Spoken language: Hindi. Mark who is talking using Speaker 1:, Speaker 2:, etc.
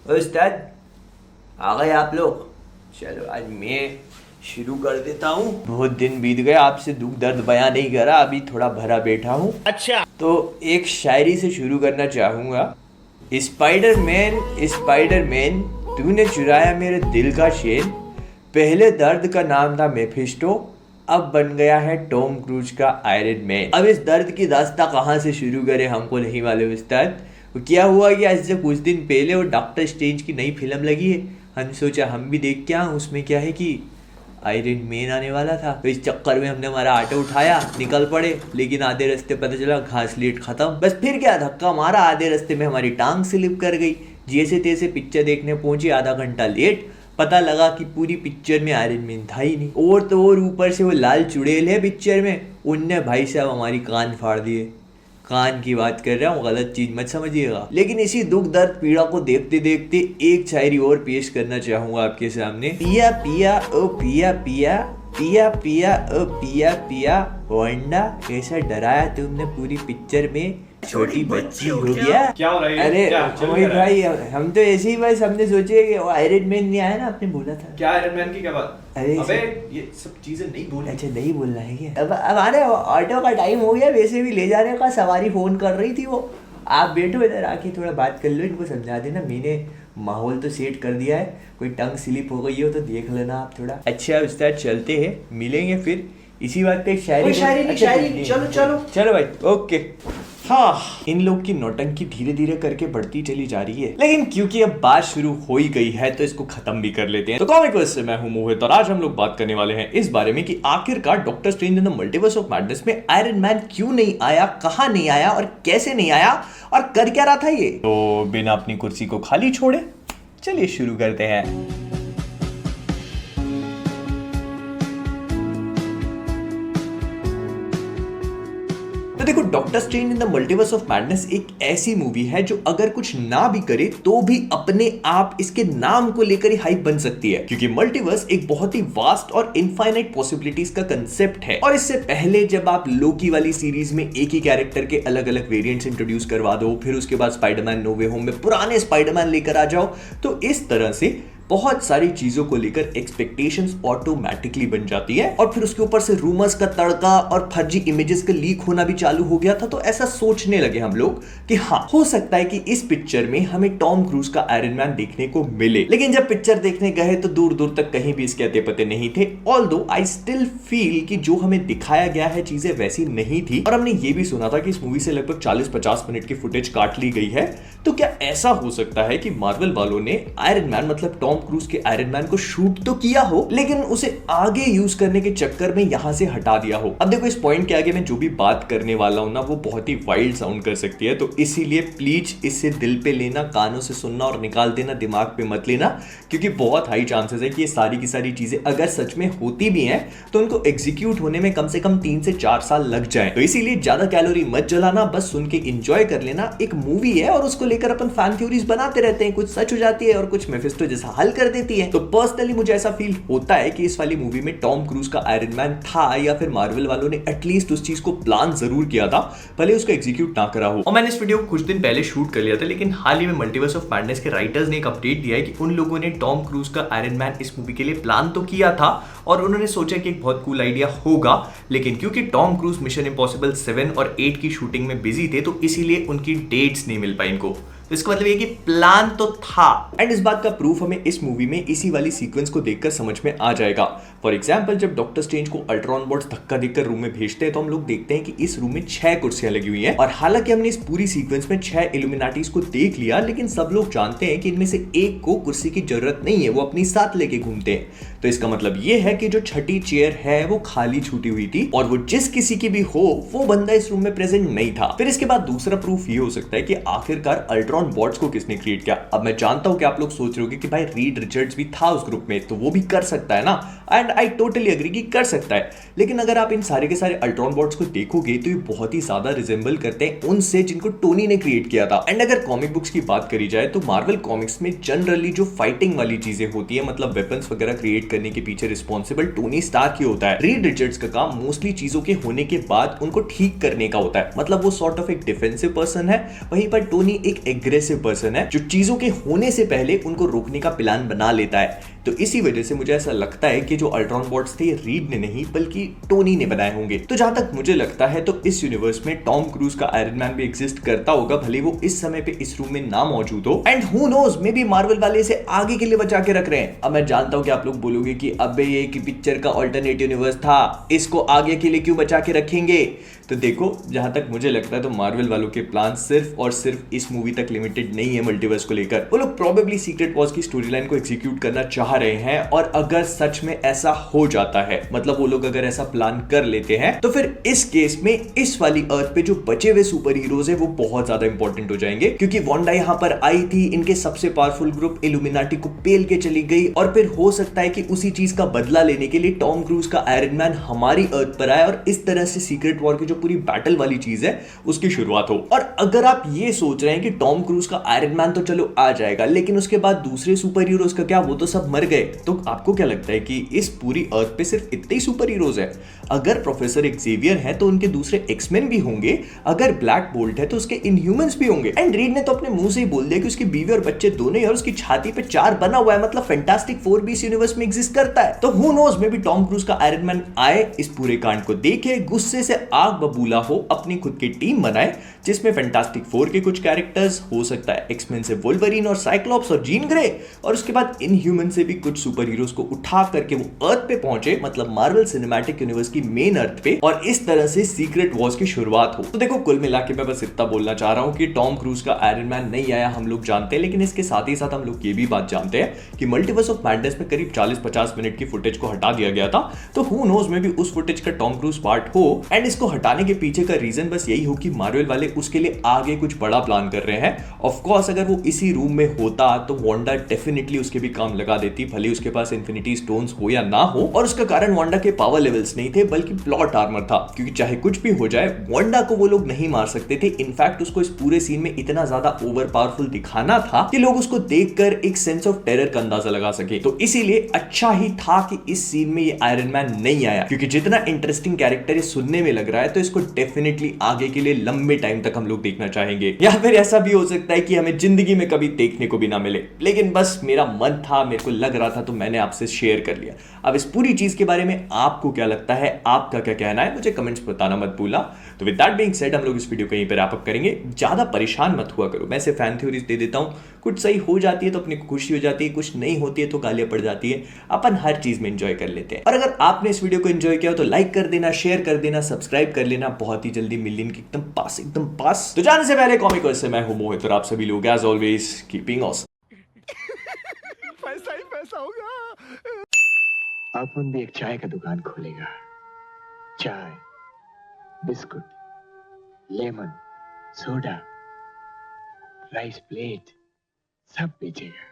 Speaker 1: उस्ताद आ गए आप लोग। चलो आज मैं शुरू कर देता हूँ। बहुत दिन बीत गए, आपसे दुख दर्द बयां नहीं करा, अभी थोड़ा भरा बैठा हूँ। अच्छा तो एक शायरी से शुरू करना चाहूँगा। स्पाइडरमैन स्पाइडरमैन, तूने चुराया मेरे दिल का चैन। पहले दर्द का नाम था मेफिस्टो, अब बन गया है टॉम क्रूज का आयरन मैन। अब इस दर्द की दास्तां कहाँ से शुरू करें हमको नहीं मालूम उस्ताद। क्या हुआ कि आज से कुछ दिन पहले वो डॉक्टर स्ट्रेंज की नई फिल्म लगी है, हम सोचा हम भी देख के आऊँ। उसमें क्या है कि आयरन मैन आने वाला था, तो इस चक्कर में हमने हमारा ऑटो उठाया, निकल पड़े। लेकिन आधे रास्ते पता चला घास लेट खत्म। बस फिर क्या, धक्का मारा, आधे रास्ते में हमारी टांग स्लिप कर गई। जैसे तैसे पिक्चर देखने पहुंचे, आधा घंटा लेट। पता लगा कि पूरी पिक्चर में आयरन मैन था ही नहीं। और तो और ऊपर से वो लाल चुड़ैल है पिक्चर में, उनने भाई साहब हमारी कान फाड़ दिए। कान की बात कर रहा हूँ, गलत चीज मत समझिएगा। लेकिन इसी दुख दर्द पीड़ा को देखते देखते एक शायरी और पेश करना चाहूंगा आपके सामने। पिया पिया ओ पिया पिया, पिया पिया ओ पिया पिया, वंडा कैसा डराया तुमने पूरी पिक्चर में, छोटी बच्ची हो गया।
Speaker 2: क्या हो रहा है?
Speaker 1: अरे मोहित भाई, हम तो ऐसे ही बस हमने सोचे कि आयरन मैन नहीं आया ना, आपने बोला था।
Speaker 2: क्या आयरन मैन की क्या बात?
Speaker 1: अरे
Speaker 2: अबे ये सब चीजें नहीं बोलनी।
Speaker 1: अच्छा नहीं बोलना है क्या? अब आने ऑटो का टाइम हो गया, वैसे भी ले जाने का। सवारी फोन कर रही थी वो। आप बैठो इधर आके थोड़ा बात कर लो, इनको समझा देना। मैंने माहौल तो सेट कर दिया है, कोई टंग स्लिप हो गई हो तो देख लेना आप थोड़ा। अच्छा उस्ताद चलते हैं, मिलेंगे फिर इसी बात पे। एक शायरी
Speaker 2: चलो चलो
Speaker 1: चलो भाई, ओके। हाँ, इन लोग की नौटंकी धीरे धीरे करके बढ़ती चली जा रही है, लेकिन क्योंकि अब बात शुरू हो ही गई है तो इसको खत्म भी कर लेते हैं। तो कॉमिक वर्स से मैं हूं मोहित, और आज हम लोग बात करने वाले हैं इस बारे में कि आखिरकार doctor strange in the multiverse of madness में आयरन मैन क्यों नहीं आया, कहां नहीं आया और कैसे नहीं आया और कर क्या रहा था ये। तो बिना अपनी कुर्सी को खाली छोड़े चलिए शुरू करते हैं। तो देखो, doctor strange in the multiverse of madness एक ऐसी मूवी है जो अगर कुछ ना भी करे तो भी अपने आप इसके नाम को लेकर ही हाइप बन सकती है, क्योंकि मल्टीवर्स एक बहुत ही वास्ट और इनफाइनाइट पॉसिबिलिटीज का कंसेप्ट है। और इससे पहले जब आप लोकी वाली सीरीज में एक ही कैरेक्टर के अलग अलग वेरिएंट्स इंट्रोड्यूस करवा दो, फिर उसके बाद स्पाइडरमैन नो वे होम में पुराने स्पाइडरमैन लेकर आ जाओ, तो इस तरह से बहुत सारी चीजों को लेकर एक्सपेक्टेशंस ऑटोमेटिकली बन जाती है। और फिर उसके ऊपर से रूमर्स का तड़का और फर्जी इमेजेस का लीक होना भी चालू हो गया था। तो ऐसा सोचने लगे हम लोग कि हाँ, हो सकता है कि इस पिक्चर में हमें टॉम क्रूज का आयरन मैन देखने को मिले। लेकिन जब पिक्चर देखने गए तो दूर दूर तक कहीं भी इसके अते पते नहीं थे। ऑल्दो आई स्टिल फील कि जो हमें दिखाया गया है चीजें वैसी नहीं थी। और हमने ये भी सुना था कि इस मूवी से लगभग 40-50 मिनट की फुटेज काट ली गई है। तो क्या ऐसा हो सकता है कि मार्वल वालों ने आयरन मैन मतलब टॉम क्रूज के आयरन मैन को शूट तो किया हो, लेकिन उसे आगे यूज करने के चक्कर में यहां से हटा दिया हो। अब देखो, इस पॉइंट के आगे मैं जो भी बात करने वाला हूं ना, वो बहुत ही वाइल्ड साउंड कर सकती है, तो इसीलिए प्लीज इसे दिल पे लेना, कानों से सुनना और निकाल देना, दिमाग पे मत लेना, क्योंकि बहुत हाई चांसेस है कि ये सारी की सारी चीजें अगर सच में होती भी हैं तो उनको एग्जीक्यूट होने में कम से कम 3 से 4 साल लग जाए। तो इसीलिए ज्यादा कैलोरी मत जलाना, बस सुन के इंजॉय कर लेना। एक मूवी है और उसको लेकर अपन फैन थ्योरीज बनाते रहते हैं, कुछ सच हो जाती है और कुछ मेफिस्टो जैसा हल कर देती है। तो पर्सनली मुझे ऐसा फील होता है कि इस वाली मूवी में टॉम क्रूज का आयरन मैन था, या फिर मार्वल वालों ने एटलीस्ट उस चीज को प्लान जरूर किया था, भले उसको एग्जीक्यूट ना करा हो। और मैंने इस वीडियो को कुछ दिन पहले शूट कर लिया था, लेकिन हाल ही में मल्टीवर्स ऑफ मैडनेस के राइटर्स ने एक अपडेट दिया है कि उन लोगों ने टॉम क्रूज का आयरन मैन इस मूवी के लिए प्लान तो किया था और उन्होंने सोचा कि एक बहुत कूल आइडिया होगा, लेकिन क्योंकि टॉम क्रूज मिशन इंपॉसिबल 7 और 8 की शूटिंग में बिजी थे तो इसीलिए उनकी डेट्स नहीं मिल पाई इनको। तो इसका मतलब ये कि प्लान तो था। एंड इस बात का प्रूफ हमें इस मूवी में इसी वाली सीक्वेंस को देखकर समझ में आ जाएगा। फॉर एग्जांपल, जब डॉक्टर स्ट्रेंज को अल्ट्रॉन बॉट्स धक्का देकर रूम में भेजते हैं तो हम लोग देखते हैं कि इस रूम में 6 कुर्सियां लगी हुई हैं। और हालांकि हमने इस पूरी सीक्वेंस में 6 इल्यूमिनाटीज को देख लिया, लेकिन सब लोग जानते हैं कि इनमें से एक को कुर्सी की जरूरत नहीं है, वो अपनी साथ लेके घूमते हैं। तो इसका मतलब ये है कि जो छठी चेयर है वो खाली छूटी हुई थी, और वो जिस किसी की भी हो वो बंदा इस रूम में प्रेजेंट नहीं था। फिर इसके बाद दूसरा प्रूफ ये हो सकता है कि आखिरकार अल्ट्रॉन बॉट्स को किसने क्रिएट किया। अब मैं जानता हूं कि आप लोग सोच रहे होगे कि भाई रीड रिचर्ड्स भी था उस ग्रुप में, तो वो भी कर सकता है ना, एंड आई टोटली एग्री कि कर सकता है। लेकिन अगर आप इन सारे के सारे अल्ट्रॉन बॉट्स को देखोगे तो ये बहुत ही ज्यादा रिजेंबल करते हैं उनसे जिनको टोनी ने क्रिएट किया था। एंड अगर कॉमिक बुक्स की बात करी जाए तो मार्वल कॉमिक्स में जनरली जो फाइटिंग वाली चीजें होती है, मतलब वेपन्स वगैरह क्रिएट करने के पीछे रिस्पॉन्सिबल टोनी स्टार्क ही होता है। रीड रिचर्ड्स का काम मोस्टली चीजों के होने के बाद उनको ठीक करने का होता है, मतलब वो सॉर्ट ऑफ एक डिफेंसिव पर्सन है, वहीं पर टोनी एक एग्रेसिव पर्सन है जो चीजों के होने से पहले उनको रोकने का प्लान बना लेता है। तो इसी वजह से मुझे ऐसा लगता है कि जो अल्ट्रॉन बॉट्स थे रीड ने नहीं बल्कि टोनी ने बनाए होंगे। तो जहां तक मुझे लगता है तो इस यूनिवर्स में टॉम क्रूज का आयरन मैन भी एग्जिस्ट करता होगा, भले वो इस समय पे इस रूम में ना मौजूद हो। And who knows, maybe Marvel वाले इसे आगे के लिए बचा के रख रहे हैं। अब मैं जानता हूं कि आप लोग बोलोगे कि अबे ये की पिक्चर का अल्टरनेट यूनिवर्स था, इसको आगे के लिए क्यों बचा के रखेंगे। तो देखो, जहां तक मुझे लगता है तो मार्वल वालों के प्लान सिर्फ और सिर्फ इस मूवी तक लिमिटेड नहीं है मल्टीवर्स को लेकर। वो लोग प्रोबेबली सीक्रेट वॉर्स की स्टोरी लाइन को एग्जीक्यूट करना चाह रहे हैं, और अगर सच में ऐसा हो जाता है, मतलब वो लोग अगर ऐसा प्लान कर लेते हैं, तो फिर इस केस में इस वाली अर्थ पे जो बचे हुए सुपर हीरोज है वो बहुत ज्यादा इंपॉर्टेंट हो जाएंगे। क्योंकि वांडा यहां पर आई थी, इनके सबसे पावरफुल ग्रुप इल्यूमिनाटी को पेल के चली गई, और फिर हो सकता है कि उसी चीज का बदला लेने के लिए टॉम क्रूज का आयरन मैन हमारी अर्थ पर आए, और इस तरह से सीक्रेट वॉर की जो पूरी बैटल वाली चीज है उसकी शुरुआत हो। और अगर आप ये सोच रहे हैं कि टॉम क्रूज का आयरन मैन तो चलो आ जाएगा, लेकिन उसके बाद दूसरे सुपर हीरोज का क्या, वो तो सब मर गए, तो आपको क्या लगता है कि इस पूरी अर्थ पे सिर्फ इतने ही सुपर हीरोज है? अगर प्रोफेसर एक्सेवियर है तो उनके दूसरे एक्समैन भी होंगे, अगर ब्लैक बोल्ट है तो उसके इनह्यूमंस भी होंगे। एंड रीड ने तो अपने मुंह से ही बोल दिया कि उसकी बीवी और बच्चे दोनों ही, और उसकी छाती पे 4 बना हुआ है, मतलब फैंटास्टिक फोर भी इस यूनिवर्स में एग्जिस्ट करता है। तो who knows, maybe Tom Cruise का आयरन मैन आए, इस पूरे कांड को देखे, गुस्से से आग बबूला हो, अपनी खुद की टीम बनाए जिसमें फैंटास्टिक फोर के कुछ कैरेक्टर्स, हो सकता है एक्समैन से वोल्वरीन और साइक्लॉप्स और जीन ग्रे, और उसके बाद इनह्यूमन से भी कुछ सुपर हीरोज को उठा करके वो अर्थ पे पहुंचे, मतलब मार्वल सिनेमैटिक यूनिवर्स की मेन अर्थ पे, और इस तरह से सीक्रेट वॉर्स की शुरुआत हो। तो देखो, कुल मिला के मैं बस इतना बोलना चाह रहा हूं कि टॉम क्रूज का आयरन मैन नहीं आया, हम लोग जानते हैं, लेकिन इसके साथ ही साथ हम लोग ये भी बात जानते हैं कि मल्टीवर्स ऑफ मैडनेस में करीब 40-50 मिनट की फुटेज को हटा दिया गया था। तो हु नोज, में भी उस फुटेज का टॉम क्रूज पार्ट हो, एंड इसको हटाने के पीछे का रीजन बस यही हो कि मार्वल वाले उसके लिए आगे कुछ बड़ा प्लान कर रहे हैं। ऑफ कोर्स अगर वो इसी रूम में होता तो वांडा डेफिनेटली उसके भी काम लगा देती, भले उसके पास इन्फिनिटी स्टोन्स हो या ना हो, और उसका कारण वांडा के पावर लेवल्स नहीं थे बल्कि प्लॉट आर्मर था। क्योंकि चाहे कुछ भी हो जाए, वांडा को वो लोग नहीं मार सकते थे। इनफैक्ट उसको इस पूरे सीन में इतना ज्यादा ओवर पावरफुल दिखाना था कि लोग उसको देखकर एक सेंस ऑफ टेरर का अंदाजा लगा सके। तो इसीलिए अच्छा ही था कि इस सीन में ये आयरन मैन नहीं आया, क्योंकि जितना इंटरेस्टिंग कैरेक्टर ये सुनने में लग रहा है तो इसको डेफिनेटली आगे के लिए लंबे टाइम तक हम लोग देखना चाहेंगे। या फिर ऐसा भी हो सकता है कि हमें जिंदगी में कभी देखने को भी ना मिले, लेकिन बस मेरा मन था, मेरे को लग रहा था, तो मैंने आपसे शेयर कर लिया। अब इस पूरी चीज के बारे में आपको क्या लगता है, आपका क्या कहना है, मुझे कमेंट्स बताना मत भूलना। तो विद दैट बीइंग सेड, हम लोग इस वीडियो को यहीं पर रैप अप करेंगे। ज्यादा परेशान मत हुआ करो, मैं सिर्फ फैन थ्योरीज दे देता हूं, कुछ सही हो जाती है तो अपनी खुशी हो जाती है, कुछ नहीं होती है तो गालियां पड़ जाती है। अपन हर चीज में एंजॉय कर लेते हैं। और अगर आपने इस वीडियो को एंजॉय किया हो तो लाइक कर देना, शेयर कर देना, सब्सक्राइब कर लेना। बहुत ही जल्दी मिलियन की एकदम पास। तो जाने से पहले कॉमिक वर्स से मैं हूं मोहित, और आप सभी लोग एज ऑलवेज कीपिंग ऑसम।
Speaker 3: पैसा ही पैसा होगा।
Speaker 4: अपन भी एक चाय का दुकान खोलेगा। चाय, biscuit, lemon, soda, rice plate सब बेचेगा।